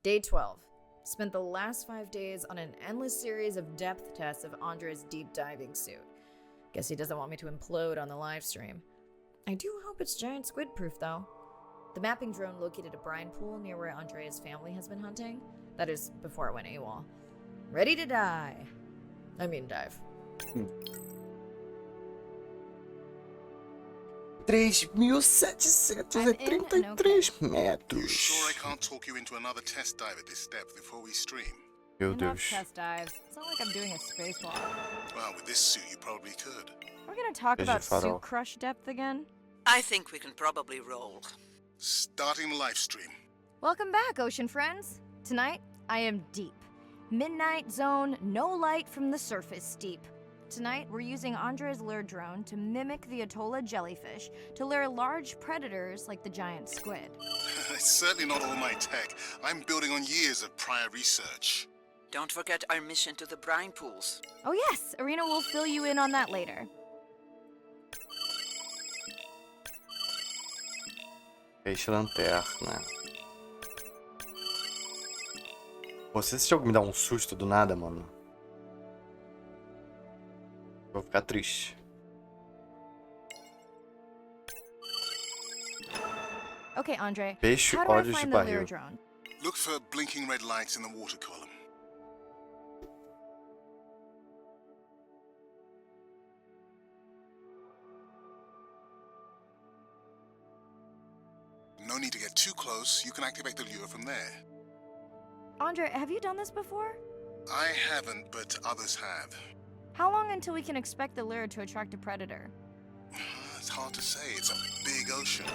Day 12. Spent the last 5 days on an endless series of depth tests of Andre's deep diving suit. Guess he doesn't want me to implode on the live stream. I do hope it's giant squid proof though. The mapping drone located a brine pool near where Andrea's family has been hunting. That is, before it went AWOL. Ready to dive. 3.733 You metros. sure I can't talk you into another test dive at this depth before we stream? Meu Enough Deus. test dives. It's not like I'm doing a spacewalk. Well, with this suit, you probably could. We're gonna talk Veja about farol. suit crush depth again? I think we can probably roll. Starting the live stream. Welcome back, ocean friends. Tonight, I am deep. Midnight zone, no light from the surface deep. Tonight, we're using Andre's lure drone to mimic the Atolla jellyfish to lure large predators like the giant squid. It's certainly not all my tech. I'm building on years of prior research. Don't forget our mission to the brine pools. Oh yes, Arena will fill you in on that later. Peixe lanterna. Pô, se esse jogo me dá um susto do nada, mano. Vou ficar triste. Okay, Andre, Peixe how do I olhos de find the lure barril. drone? Look for blinking red lights in the water column. No need to get too close. You can activate the lure from there. Andre, have you done this before? I haven't, but others have. How long until we can expect the lure to attract a predator? It's hard to say. It's a big ocean.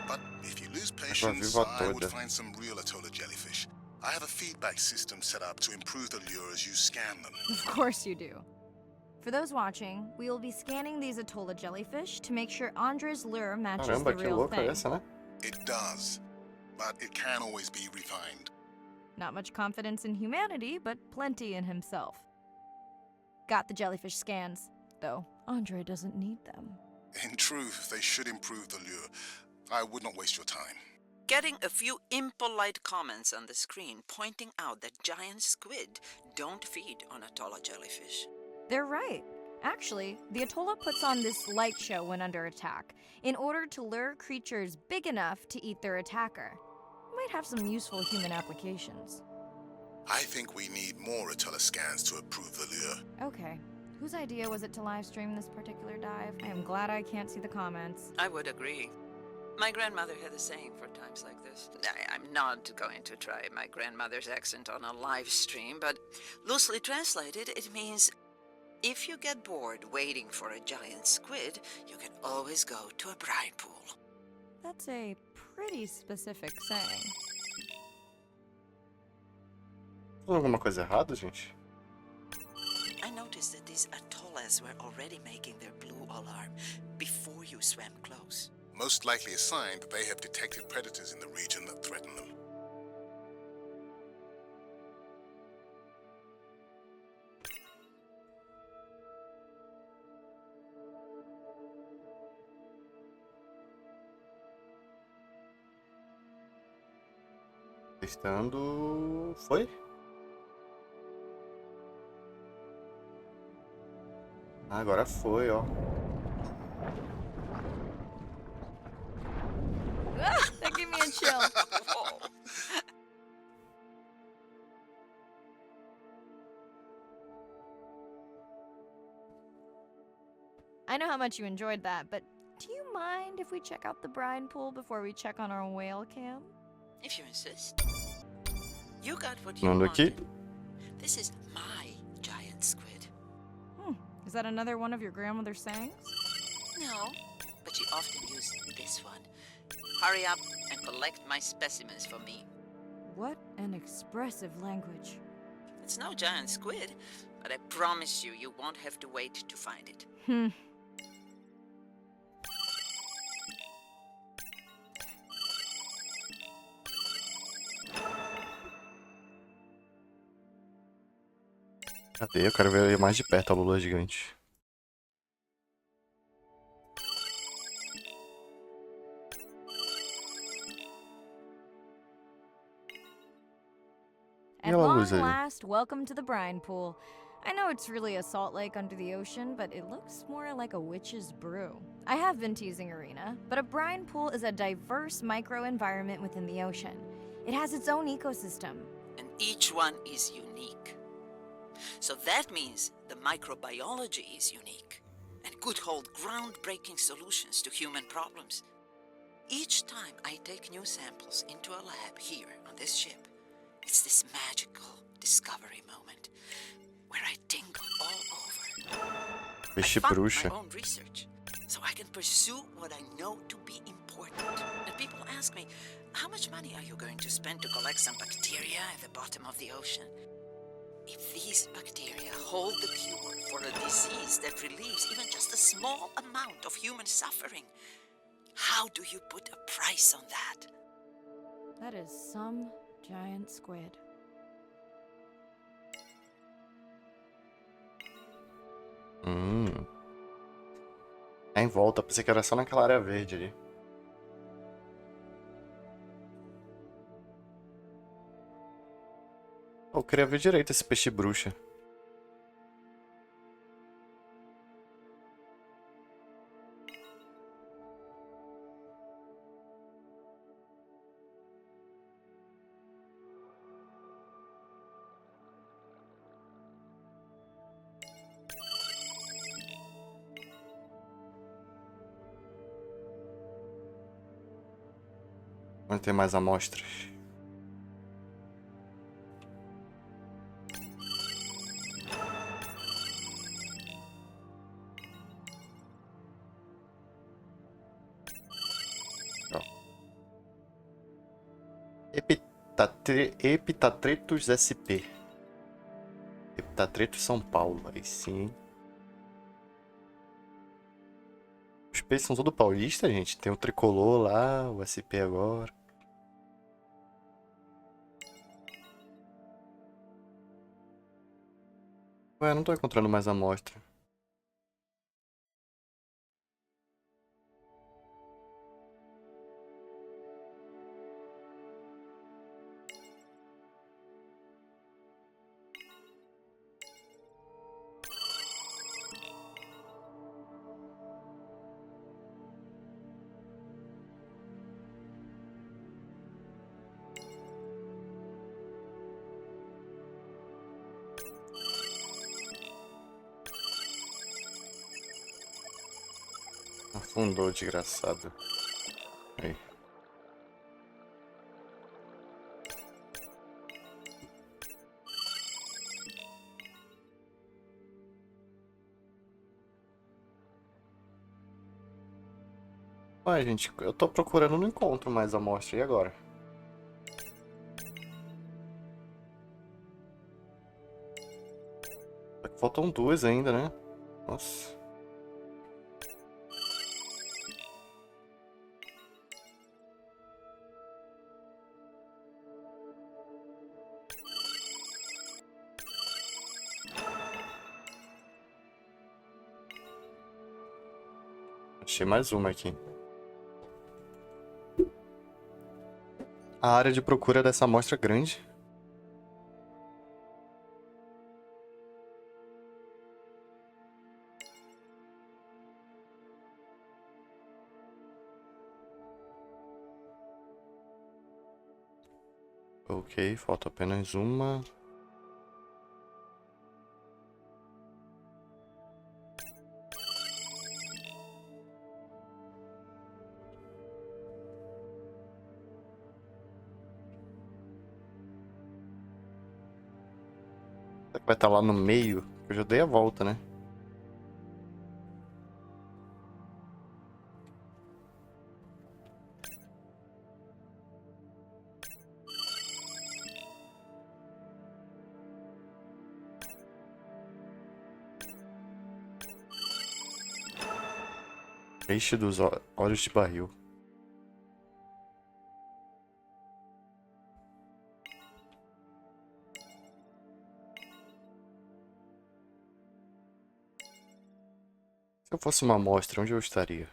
But if you lose Agora patience, viva I would toda. find some real Atolla jellyfish. I have a feedback system set up to improve the lure as you scan them. Of course you do. For those watching, we will be scanning these Atolla jellyfish to make sure Andre's lure matches Caramba, the que real louca thing. essa, né? It does, but it can always be refined. Not much confidence in humanity, but plenty in himself. Got the jellyfish scans, though Andre doesn't need them. In truth, they should improve the lure. I would not waste your time. Getting a few impolite comments on the screen pointing out that giant squid don't feed on Atolla jellyfish. They're right. Actually, the Atolla puts on this light show when under attack, in order to lure creatures big enough to eat their attacker. Might have some useful human applications. I think we need more Atolla scans to approve the lure. Okay. Whose idea was it to live stream this particular dive? I am glad I can't see the comments. I would agree. My grandmother had a saying for times like this. I'm not going to try my grandmother's accent on a live stream, but loosely translated, it means if you get bored waiting for a giant squid, you can always go to a brine pool. That's a pretty specific saying. Falou alguma coisa errada, gente? I noticed that these atollas were already making their blue alarm before you swam close. Most likely a sign that they have detected predators in the region that threaten them. Testando. Foi? Ah, agora foi, ó. That gave me a chill. Whoa. I know how much you enjoyed that, but do you mind if we check out the brine pool before we check on our whale cam? If you insist. You got what you Mando aqui. wanted. This is my giant squid. Is that another one of your grandmother's sayings? No, but she often used this one. Hurry up and collect my specimens for me. What an expressive language. It's no giant squid, but I promise you, you won't have to wait to find it. Cadê? Eu quero ver mais de perto a lula gigante. E a luz ali? last, welcome to the brine pool. I know it's really a salt lake under the ocean, but it looks more like a witch's brew. I have been teasing Arena, but a brine pool is a diverse microenvironment within the ocean. It has its own ecosystem. And each one is unique. So that means the microbiology is unique and could hold groundbreaking solutions to human problems. Each time I take new samples into a lab here on this ship, it's this magical discovery moment where I tingle all over. Peixe I fund bruxa. my own research, so I can pursue what I know to be important. And people ask me, how much money are you going to spend to collect some bacteria at the bottom of the ocean? If these bacteria hold the cure for a disease that relieves even just a small amount of human suffering, how do you put a price on that? That is some giant squid. É em volta, pensei que era só naquela área verde ali. Eu queria ver direito esse peixe bruxa. Onde tem mais amostras? Epitatretus SP. Epitatretus São Paulo. Aí sim. Os peixes são tudo paulista, gente. Tem o tricolor lá, o SP agora. Ué, não tô encontrando mais amostra. Afundou, desgraçado. Aí. Ué, gente, eu tô procurando, não encontro mais amostra. E agora? Faltam duas ainda, né? Nossa. Achei mais uma aqui. A área de procura dessa amostra é grande. Ok, falta apenas uma. Será que vai estar lá no meio? Eu já dei a volta, né? Peixe dos olhos de barril. Se eu fosse uma amostra, onde eu estaria?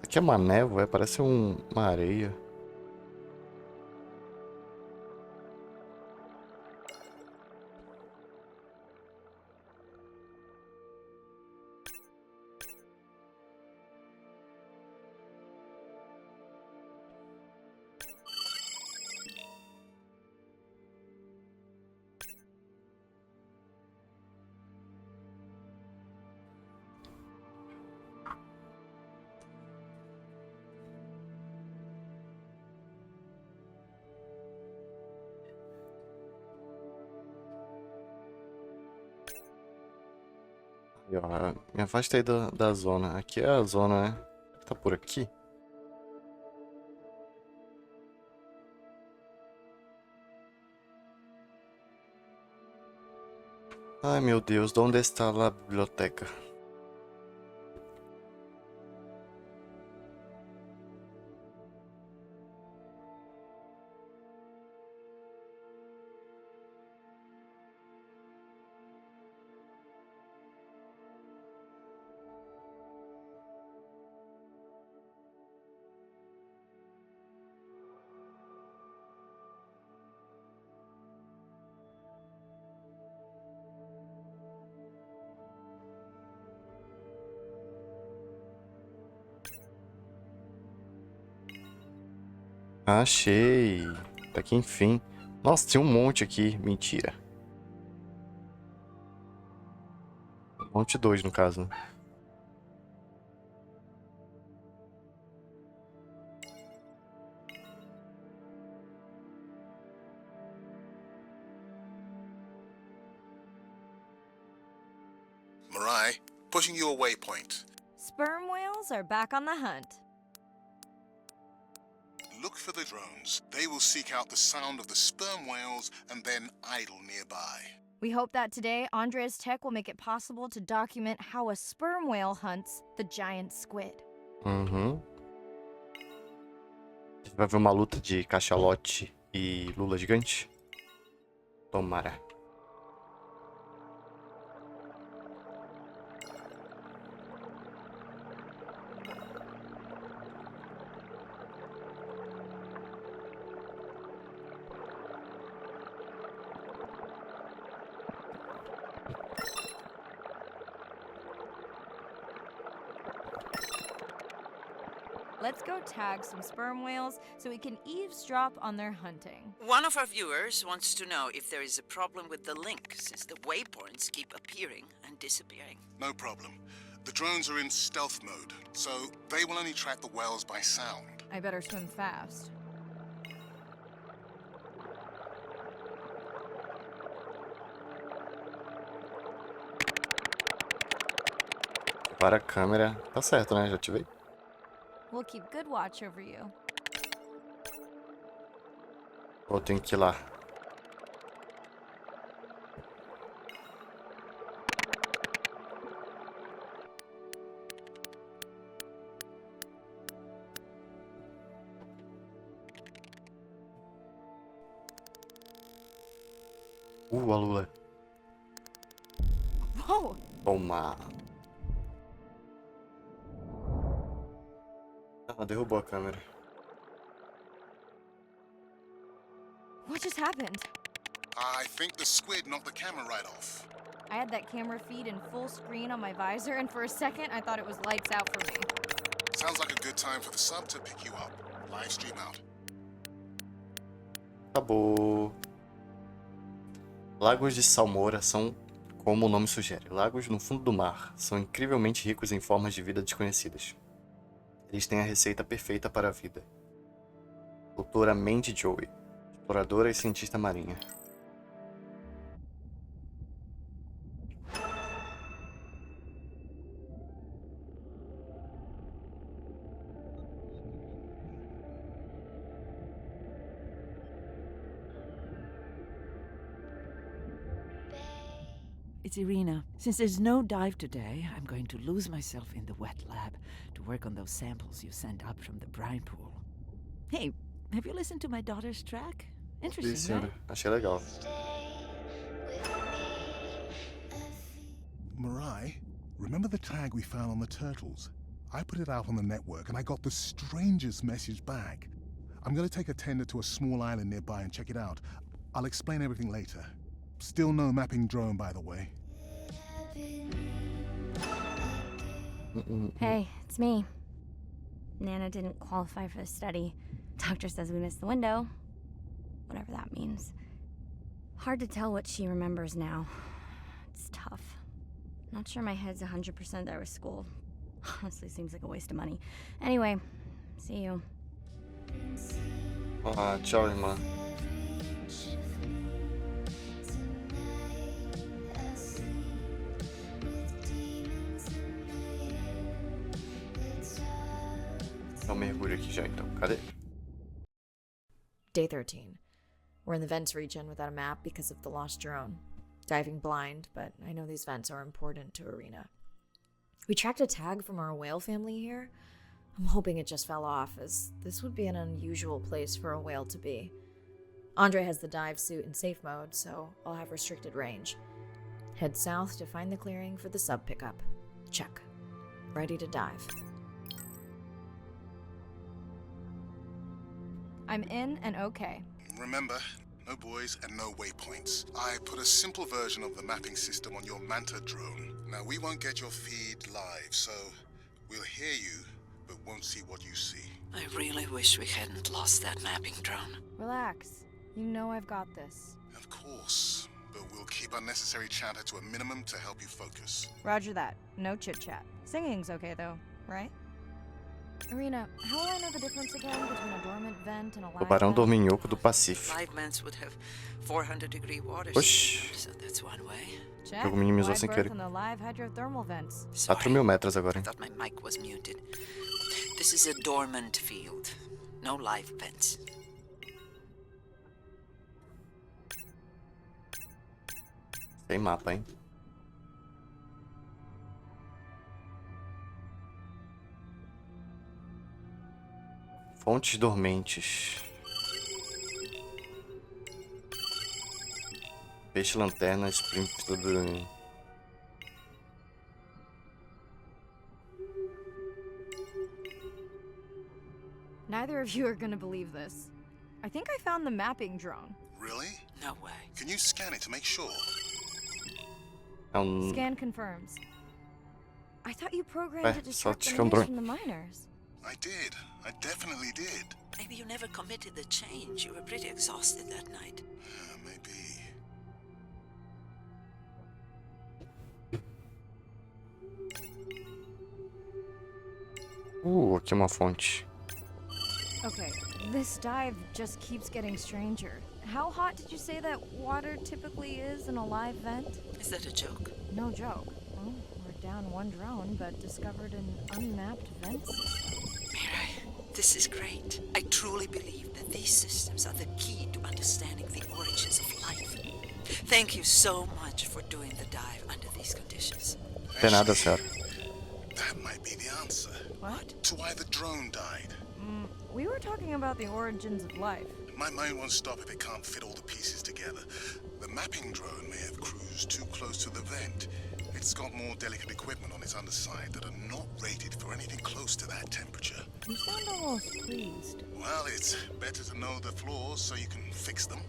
Que é uma névoa, parece uma areia. E, ó, me afasta aí da zona. Aqui é a zona, né? Tá por aqui? Ai, meu Deus, onde está a biblioteca? Achei! Tá aqui, enfim. Nossa, tinha um monte aqui. Mentira. Monte 2, no caso, né? Mirai, pushing your waypoint. Sperm whales are back on the hunt. Look for the drones. They will seek out the sound of the sperm whales and then idle nearby. We hope that today, Andrea's tech will make it possible to document how a sperm whale hunts the giant squid. Uhum. A gente vai ver uma luta de cachalote e lula gigante? Tomara. Let's go tag some sperm whales so we can eavesdrop on their hunting. One of our viewers wants to know if there is a problem with the link, since the waypoints keep appearing and disappearing. No problem. The drones are in stealth mode, so they will only track the whales by sound. I better swim fast. Para a câmera. Tá certo, né? Já ativei. We'll keep good watch over you. Ou tem que ir lá. A lula. Whoa! Toma. Ah, derrubou a câmera. What just happened? I think the squid knocked the camera right off. I had that camera feed in full screen on my visor, and for a second I thought it was lights out for me. Sounds like a good time for the sub to pick you up. Live stream out. Acabou. Lagos de Salmoura são, como o nome sugere, lagos no fundo do mar. São incrivelmente ricos em formas de vida desconhecidas. Eles têm a receita perfeita para a vida. Doutora Mandy Joey, exploradora e cientista marinha. It's Irina. Since there's no dive today, I'm going to lose myself in the wet lab to work on those samples you sent up from the brine pool. Hey, have you listened to my daughter's track? Interesting, Isso, right? achei legal. Mirai, remember the tag we found on the turtles? I put it out on the network and I got the strangest message back. I'm gonna take a tender to a small island nearby and check it out. I'll explain everything later. Still no mapping drone, by the way. Hey, it's me. Nana didn't qualify for the study. Doctor says we missed the window. Whatever that means. Hard to tell what she remembers now. It's tough. Not sure my head's 100% there with school. Honestly, seems like a waste of money. Anyway, see you. Ah, tchau, irmã. Dá mergulho aqui já então. Cadê? Day 13. We're in the vents region without a map because of the lost drone. Diving blind, but I know these vents are important to Arena. We tracked a tag from our whale family here. I'm hoping it just fell off, as this would be an unusual place for a whale to be. Andre has the dive suit in safe mode, so I'll have restricted range. Head south to find the clearing for the sub pickup. Check. Ready to dive. I'm in and okay. Remember, no buoys and no waypoints. I put a simple version of the mapping system on your Manta drone. Now, we won't get your feed live, so we'll hear you, but won't see what you see. I really wish we hadn't lost that mapping drone. Relax. You know I've got this. Of course, but we'll keep unnecessary chatter to a minimum to help you focus. Roger that. No chit-chat. Singing's okay, though, right? Arena, how will I know the difference again between a dormant vent and a live Tubarão vent? dorminhoco do Pacífico. Live vents would have 400-degree water, Oxi. so that's one way. Check. Jogo minimizou Wide sem berth querer. on the live hydrothermal vents. 4.000 metros agora, I hein? thought my mic was muted. This is a dormant field. No live vents. Tem mapa, hein? Fontes dormentes. Peixe lanterna, sprint tudo. Neither of you are gonna believe this. I think I found the mapping drone. Really? No way. Can you scan it to make sure? É um. Scan confirms. I thought you programmed to só distract the tinha um news drone. from the miners. I did. I definitely did. Maybe you never committed the change. You were pretty exhausted that night. Maybe. Aqui uma fonte. Okay, this dive just keeps getting stranger. How hot did you say that water typically is in a live vent? Is that a joke? No joke. Well, we're down one drone, but discovered an unmapped vent system. Mirai, this is great. I truly believe that these systems are the key to understanding the origins of life. Thank you so much for doing the dive under these conditions. Tem nada, senhora. That might be the answer. What? To why the drone died. We were talking about the origins of life. My mind won't stop if it can't fit all the pieces together. The mapping drone may have cruised too close to the vent. It's got more delicate equipment on its underside that are not rated for anything close to that temperature. You sound almost pleased. Well, it's better to know the flaws so you can fix them.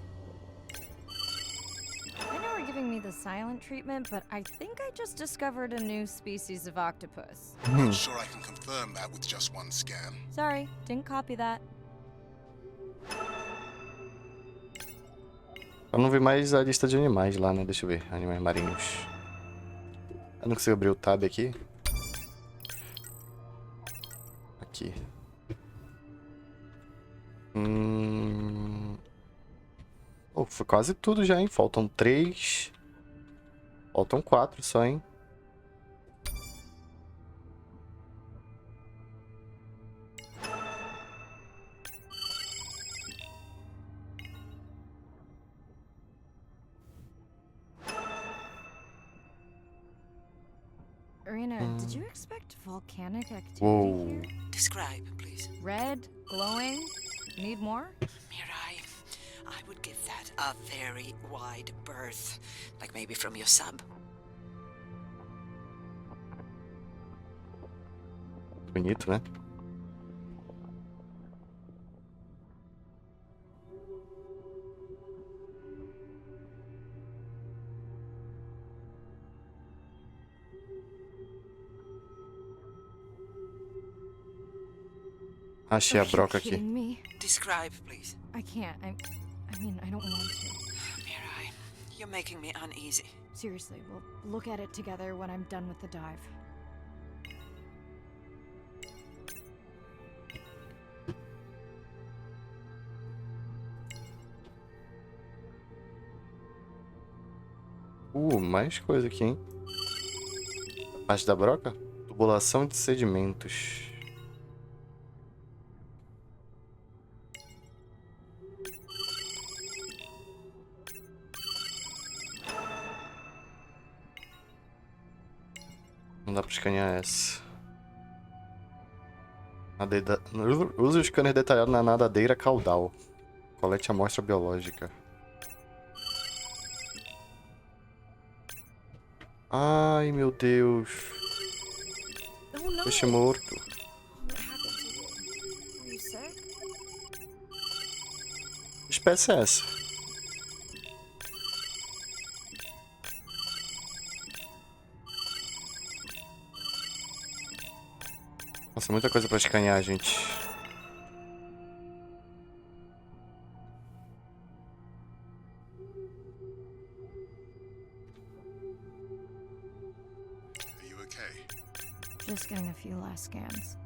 I know we're giving me the silent treatment, but I think I just discovered a new species of octopus. Not sure I can confirm that with just one scan. Sorry, didn't copy that. Eu não vi mais a lista de animais lá, né? Deixa eu ver. Animais marinhos. Eu não consigo abrir o tab aqui. Aqui. Oh, foi quase tudo já, hein? Faltam 3. Faltam 4 só, hein? Arena, did you expect volcanic activity Whoa. here? Describe, please. Red, glowing. Need more? Mirai, I would give that a very wide berth. Like maybe from your sub. Bonito, né? Achei a broca aqui. Kidding me? Describe, please. I can't. I mean, I don't want to. Mirai, you're making me uneasy. Seriously, we'll look at it together when I'm done with the dive. Mais coisa aqui, hein? Parte da broca? Tubulação de sedimentos. Não dá pra escanear essa. Use o scanner detalhado na nadadeira caudal. Colete a amostra biológica. Ai, meu Deus. Oh no! Peixe morto. What happened to you? Are you sick? Que espécie é essa? Nossa, muita coisa pra escanear, gente. Are you okay? Just getting a few last scans.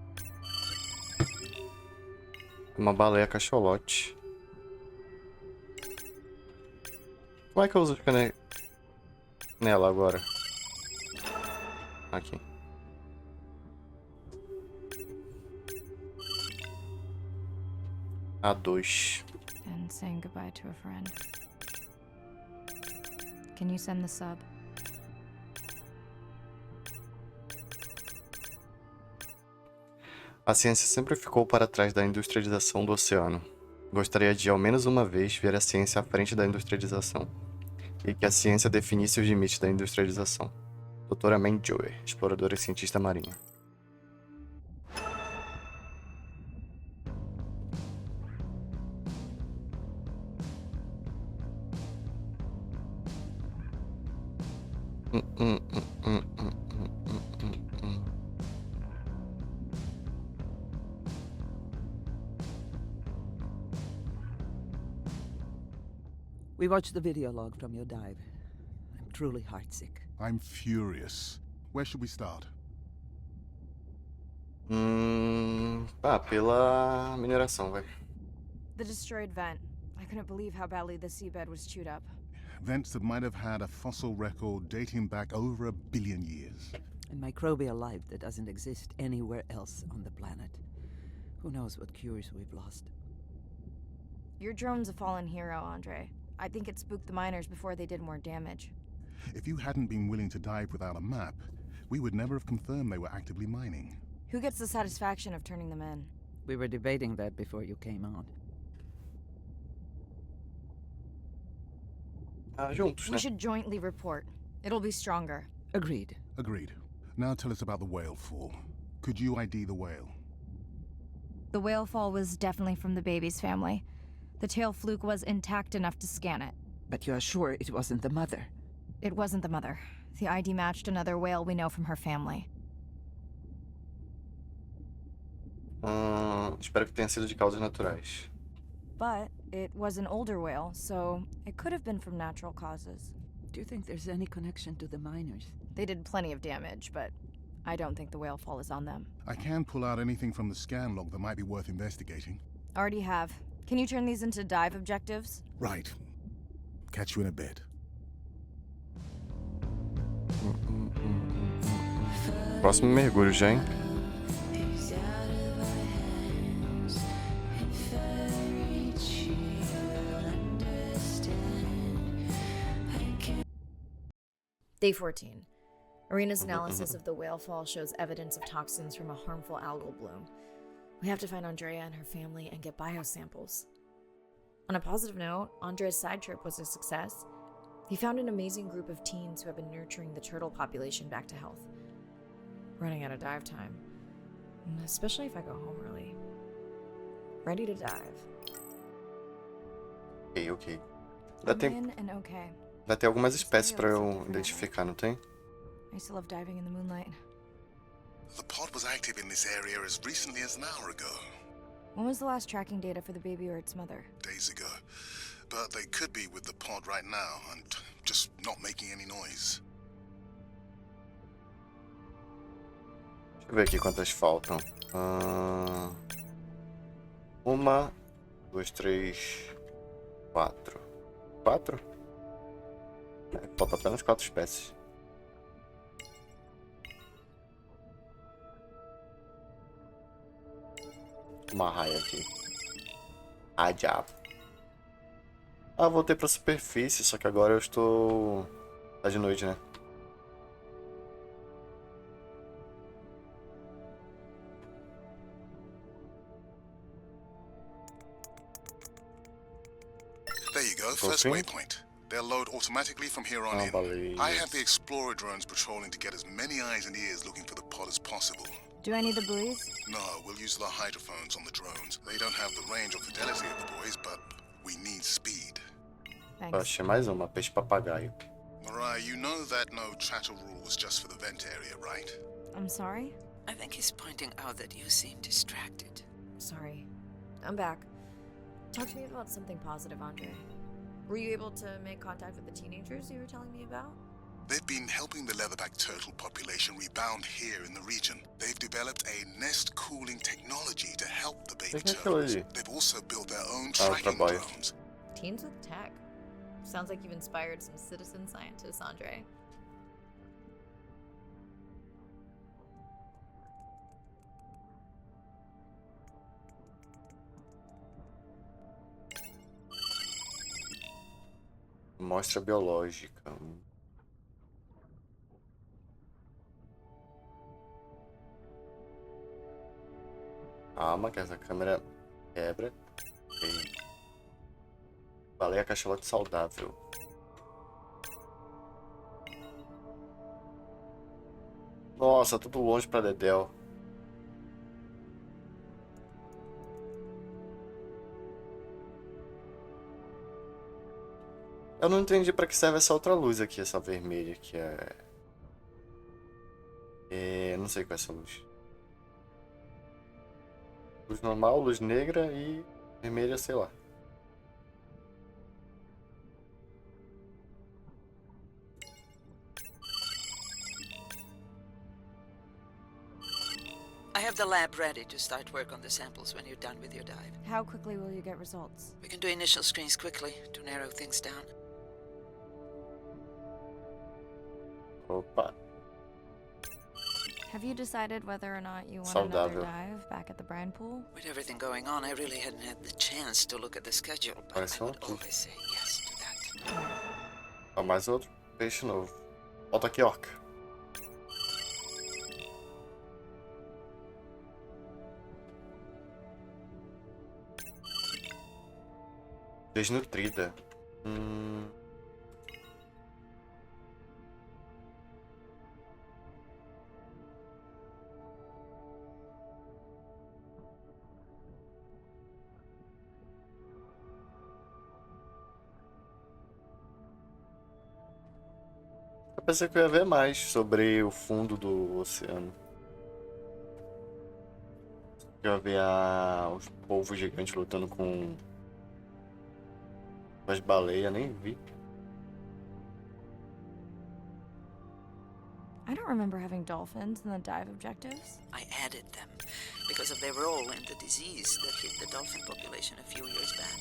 Uma baleia cacholote. Como é que eu uso o scanner nela agora? Aqui. A2. And saying goodbye to a friend. Can you send the sub? A ciência sempre ficou para trás da industrialização do oceano. Gostaria de, ao menos uma vez, ver a ciência à frente da industrialização. E que a ciência definisse os limites da industrialização. Doutora Mergulho, exploradora e cientista marinha. We watched the video log from your dive. I'm truly heartsick. I'm furious. Where should we start? Pela mineração, vai. The destroyed vent. I couldn't believe how badly the seabed was chewed up. Vents that might have had a fossil record dating back over 1 billion years. And microbial life that doesn't exist anywhere else on the planet. Who knows what cures we've lost. Your drone's a fallen hero, Andre. I think it spooked the miners before they did more damage. If you hadn't been willing to dive without a map, we would never have confirmed they were actively mining. Who gets the satisfaction of turning them in? We were debating that before you came on. Juntos, We né? should jointly report. It'll be stronger. Agreed. Agreed. Now tell us about the whale fall. Could you ID the whale? The whale fall was definitely from the baby's family. The tail fluke was intact enough to scan it. But you're sure it wasn't the mother? It wasn't the mother. The ID matched another whale we know from her family. Espero que tenha sido de causas naturais. But it was an older whale, so it could have been from natural causes. Do you think there's any connection to the miners? They did plenty of damage, but I don't think the whale fall is on them. I can pull out anything from the scan log that might be worth investigating. Already have. Can you turn these into dive objectives? Right. Catch you in a bit. Próximo mergulho já, hein? Day 14. Arena's analysis of the whale fall shows evidence of toxins from a harmful algal bloom. We have to find Andrea and her family and get biosamples. On a positive note, Andrea's side trip was a success. He found an amazing group of teens who have been nurturing the turtle population back to health. Running out of dive time. Especially if I go home early. Ready to dive. Ok. Ainda I'm tem, in and okay. ainda tem algumas espécies pra eu identificar, não tem? I used to love diving in the moonlight. The pod was active in this area as recently as an hour ago. When was the last tracking data for the baby or its mother? Days ago. But they could be with the pod right now and just not making any noise. Deixa eu ver aqui quantas faltam. Uma, duas, três, quatro. Quatro? Falta apenas 4 espécies. Uma raia aqui. Ah, diabo. Ah, voltei pra superfície, só que agora eu estou... Tá de noite, né? There you go, first waypoint. They'll load automatically from here on in. I have the explorer drones patrolling to get as many eyes and ears looking for the pod as possible. Do I need the buoys? No, we'll use the hydrophones on the drones. They don't have the range or fidelity of the boys, but we need speed. Thanks. Achei mais uma, peixe papagaio. Mariah, you know that no chatter rule was just for the vent area, right? I'm sorry? I think he's pointing out that you seem distracted. Sorry. I'm back. Talk to me about something positive, Andre. Were you able to make contact with the teenagers you were telling me about? They've been helping the leatherback turtle population rebound here in the region. They've developed a nest cooling technology to help the baby turtles. They've also built their own tracking drones. Teens with tech. Sounds like you've inspired some citizen scientists, Andre. Mostra biológica. Calma, que essa câmera quebra. Ok. Baleia cachalote saudável. Nossa, tudo longe pra Dedéu. Eu não entendi pra que serve essa outra luz aqui, essa vermelha que não sei qual é essa luz. Luz normal, luz negra e vermelha, sei lá. I have the lab ready to start work on the samples when you're done with your dive. How quickly will you get results? We can do initial screens quickly to narrow things down. Opa. Have you decided whether or not you want Saudável. another dive back at the brine pool? With everything going on, I really hadn't had the chance to look at the schedule, but Parece I would ótimo. always say yes to that. Ó, mais outro peixe novo. Volta aqui, orca. Desnutrida. Eu pensei que eu ia ver mais sobre o fundo do oceano. Eu ia ver os polvos gigantes lutando com as baleias, nem vi. I don't remember having dolphins in the dive objectives. I added them because of their role in the disease that hit the dolphin population a few years back.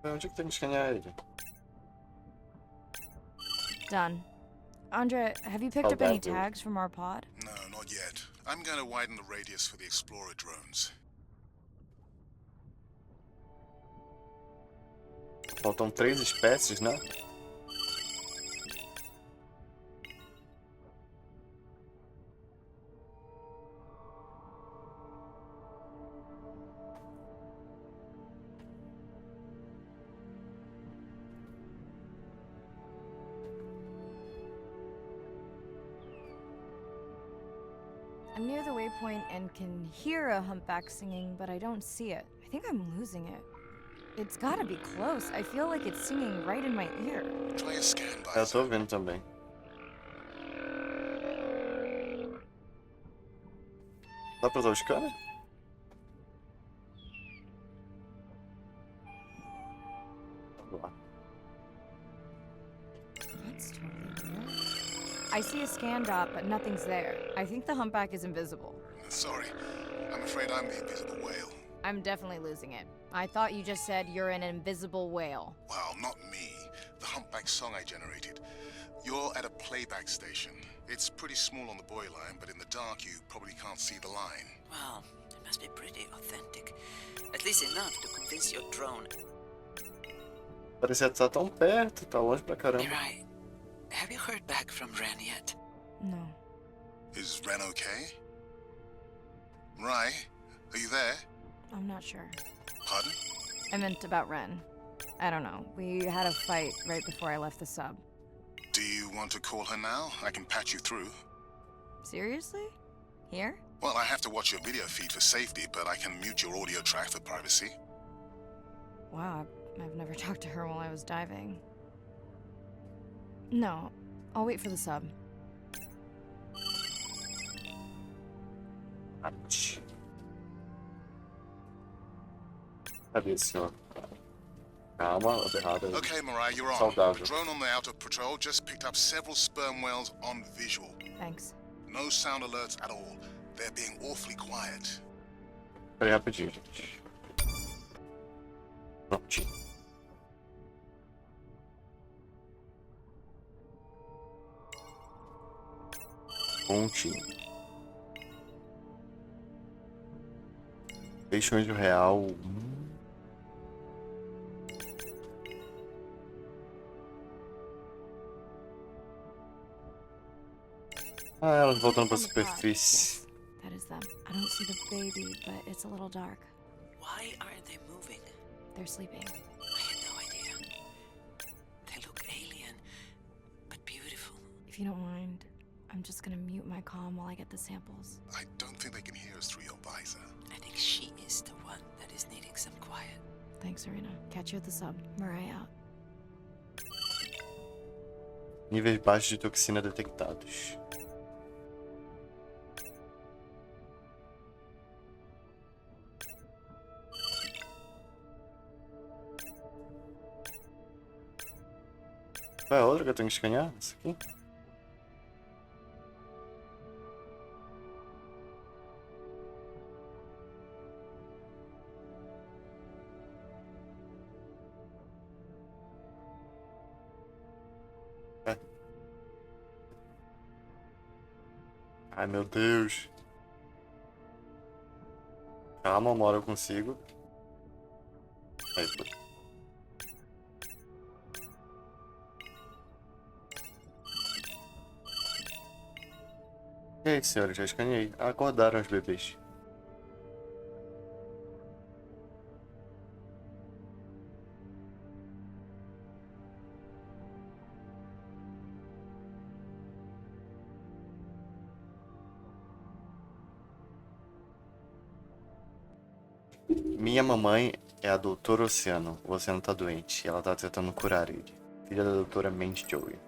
Onde é que temos que ganhar ele? Done. Andre, have you picked up any Saudável. tags from our pod? No, not yet. I'm going to widen the radius for the explorer drones. Faltam 3 espécies, né? I'm near the waypoint and can hear a humpback singing, but I don't see it. I think I'm losing it. It's gotta be close. I feel like it's singing right in my ear. Try a scan, Eu tô visor. ouvindo também. Dá pra usar o scanner? Vamos lá. That's totally weird. I see a scan dot, but nothing's there. I think the humpback is invisible. Sorry, I'm afraid I'm the invisible whale. I'm definitely losing it. I thought you just said you're an invisible whale. Well, not me. The humpback song I generated. You're at a playback station. It's pretty small on the buoy line, but in the dark you probably can't see the line. Well, it must be pretty authentic. At least enough to convince your drone. Parecia estar tão perto, tá longe pra caramba. Mirai, have you heard back from Ren yet? No. Is Ren okay? Rai, are you there? I'm not sure. Pardon? I meant about Ren. I don't know. We had a fight right before I left the sub. Do you want to call her now? I can patch you through. Seriously? Here? Well, I have to watch your video feed for safety, but I can mute your audio track for privacy. Wow, I've never talked to her while I was diving. No, I'll wait for the sub. Ouch. Cadê, senhor? Calma, ela errada. Okay, Mariah, you're on. Saudável. Drone on the outer patrol just picked up several sperm whales on visual. Thanks. No sound alerts at all. They're being awfully quiet. Peraí, rapidinho, gente. Prontinho. Prontinho. Peixe anjo real. Ah, elas voltando pra superfície. Yes, that is them. I don't see the baby, but it's a little dark. Why aren't they moving? They're sleeping. I had no idea. They look alien, but beautiful. If you don't mind, I'm just gonna mute my comm while I get the samples. I don't think they can hear us through your visor. I think she is the one that is needing some quiet. Thanks, Arena. Catch you at the sub. Mariah out. Níveis baixos de toxina detectados. Qual é a outra que eu tenho que escanear? Essa aqui? É. Ai, meu Deus. Calma, uma hora eu consigo. Aí, foi. E aí, senhora, já escaneei. Acordaram os bebês. Minha mamãe é a doutora Oceano. O Oceano tá doente e ela tá tentando curar ele. Filha da doutora Mandy Joey.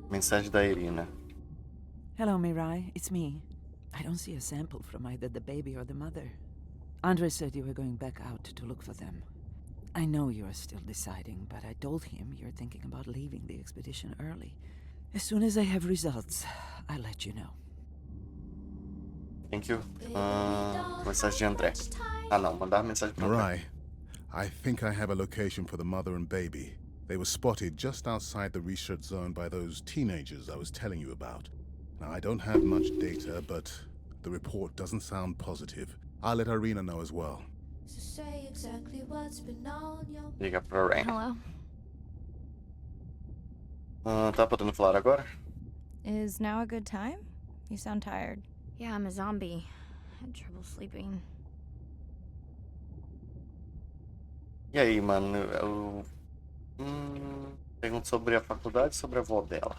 Mensagem da Irina. Hello, Mirai. It's me. I don't see a sample from either the baby or the mother. Andre said you were going back out to look for them. I know you are still deciding, but I told him you're thinking about leaving the expedition early. As soon as I have results, I'll let you know. Thank you. Mensagem de André. Ah, não. Mandar mensagem pra André. Mariah, I think I have a location for the mother and baby. They were spotted just outside the research zone by those teenagers I was telling you about. Now, I don't have much data, but the report doesn't sound positive. I'll let Irina know as well. Liga pra Rain. Hello? Tá podendo falar agora? Is now a good time? You sound tired. Yeah, I'm a zombie. had trouble sleeping. E aí, mano, pergunto sobre a faculdade e sobre a avó dela.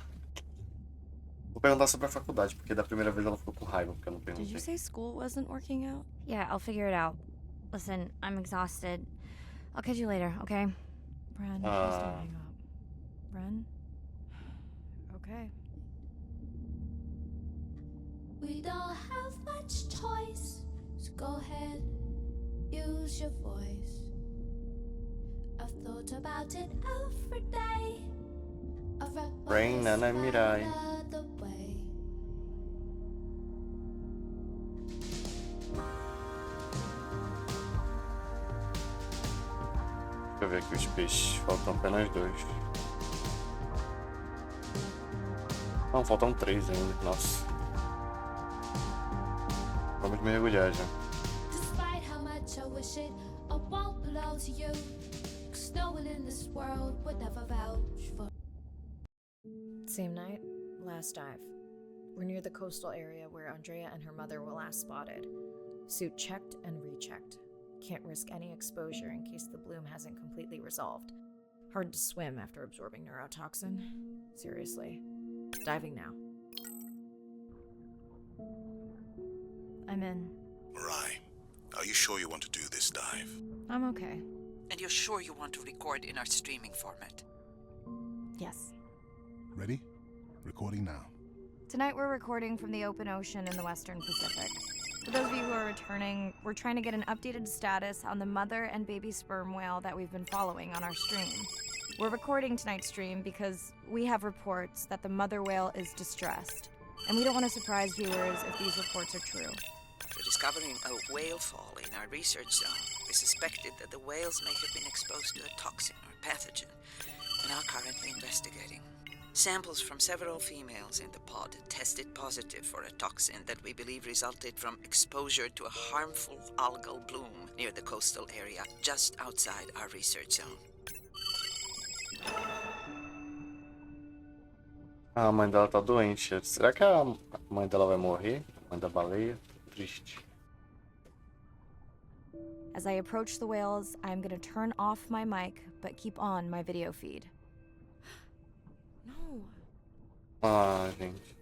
Vou perguntar sobre a faculdade, porque da primeira vez ela ficou com raiva, porque eu não Did perguntei. you say school wasn't working out? Yeah, I'll figure it out. Listen, I'm exhausted. I'll catch you later, okay? Bren, please don't hang up. Bren? Okay. We don't have much choice, so go ahead, use your voice. I've thought about it every day. I've read Rain, Nana, Mirai. another way. Deixa eu ver aqui os peixes. Faltam apenas 2. Não, faltam 3 ainda. Nossa. Vamos mergulhar já. Despite how much I wish it, I won't belong to you. 'Cause no one in this world would ever vouch for. Same night, last dive. We're near the coastal area where Andrea and her mother were last spotted. Suit checked and rechecked. Can't risk any exposure in case the bloom hasn't completely resolved. Hard to swim after absorbing neurotoxin. Seriously. Diving now. I'm in. Mirai, are you sure you want to do this dive? I'm okay. And you're sure you want to record in our streaming format? Yes. Ready? Recording now. Tonight we're recording from the open ocean in the Western Pacific. For those of you who are returning, we're trying to get an updated status on the mother and baby sperm whale that we've been following on our stream. We're recording tonight's stream because we have reports that the mother whale is distressed, and we don't want to surprise viewers if these reports are true. After discovering a whale fall in our research zone, we suspected that the whales may have been exposed to a toxin or pathogen, and are currently investigating. Samples from several females in the pod tested positive for a toxin that we believe resulted from exposure to a harmful algal bloom near the coastal area just outside our research zone. A mãe dela tá doente. Será que a mãe dela vai morrer? A mãe da baleia? Triste. As I approach the whales, I'm going to turn off my mic, but keep on my video feed. No. Ah, gente.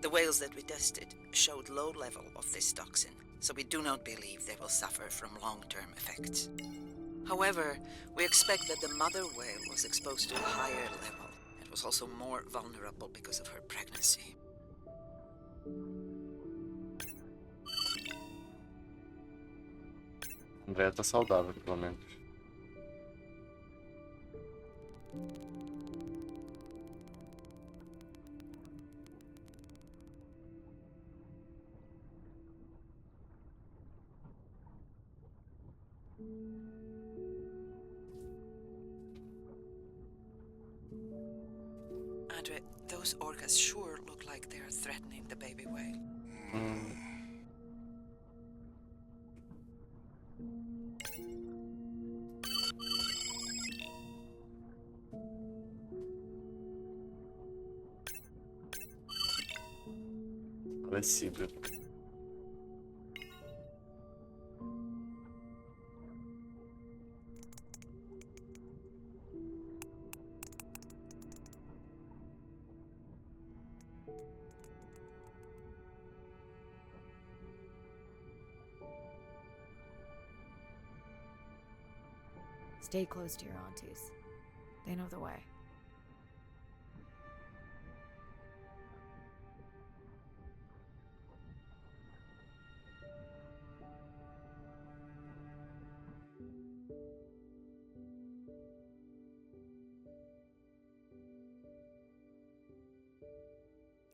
The whales that we tested showed low level of this toxin, so we do not believe they will suffer from long-term effects. However, we expect that the mother whale was exposed to a higher level and was also more vulnerable because of her pregnancy. Andrea tá saudável, pelo menos. Andre, those orcas sure look like they are threatening the baby whale. Falecido. Stay close to your aunties. They know the way.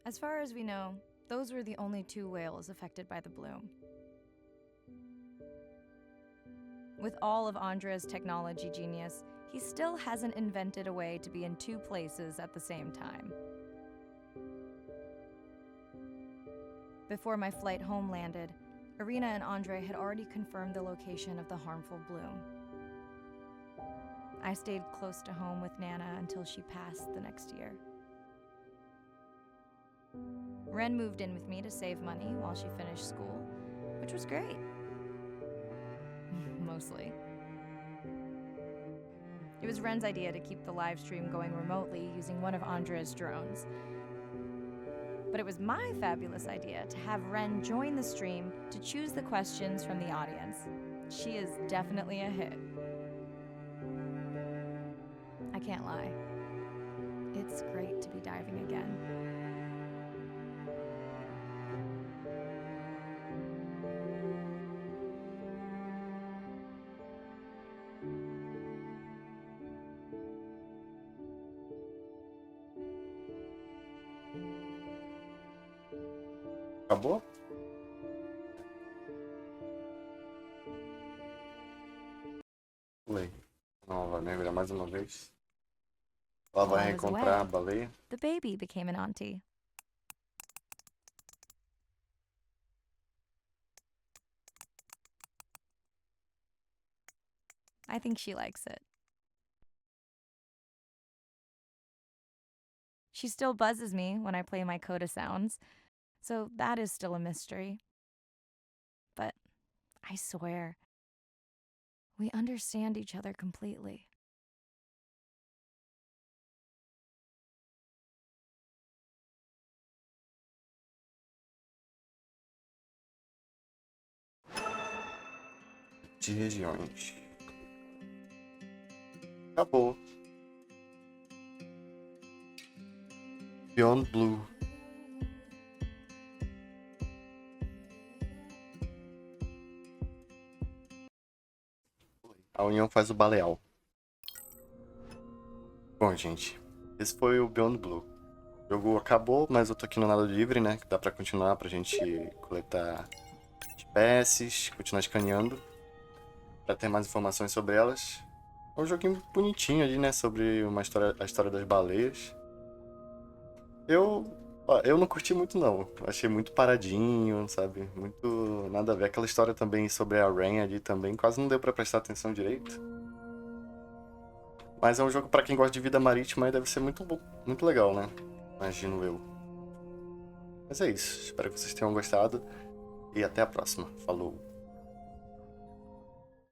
As far as we know, those were the only 2 whales affected by the bloom. With all of Andrea's technology genius, he still hasn't invented a way to be in two places at the same time. Before my flight home landed, Irina and Andre had already confirmed the location of the harmful bloom. I stayed close to home with Nana until she passed the next year. Ren moved in with me to save money while she finished school, which was great. Mostly. It was Ren's idea to keep the live stream going remotely using one of Andre's drones. But it was my fabulous idea to have Ren join the stream to choose the questions from the audience. She is definitely a hit. I can't lie. It's great to be diving again. Acabou? Pulei. Não, vai mergulhar mais uma vez. Ela While vai I was reencontrar a away, baleia. the baby became an auntie. I think she likes it. She still buzzes me when I play my coda sounds, so that is still a mystery. But I swear, we understand each other completely. De regiões. Acabou. Beyond Blue. A união faz o baleal. Bom, gente, esse foi o Beyond Blue. O jogo acabou, mas eu tô aqui no nado livre, né? Que dá pra continuar, pra gente coletar espécies, continuar escaneando, pra ter mais informações sobre elas. É um joguinho bonitinho ali, né? Sobre a história das baleias. Eu não curti muito, não. Achei muito paradinho, sabe? Muito nada a ver. Aquela história também sobre a Rain ali também quase não deu pra prestar atenção direito. Mas é um jogo pra quem gosta de vida marítima e deve ser muito bom, muito legal, né? Imagino eu. Mas é isso. Espero que vocês tenham gostado e até a próxima. Falou!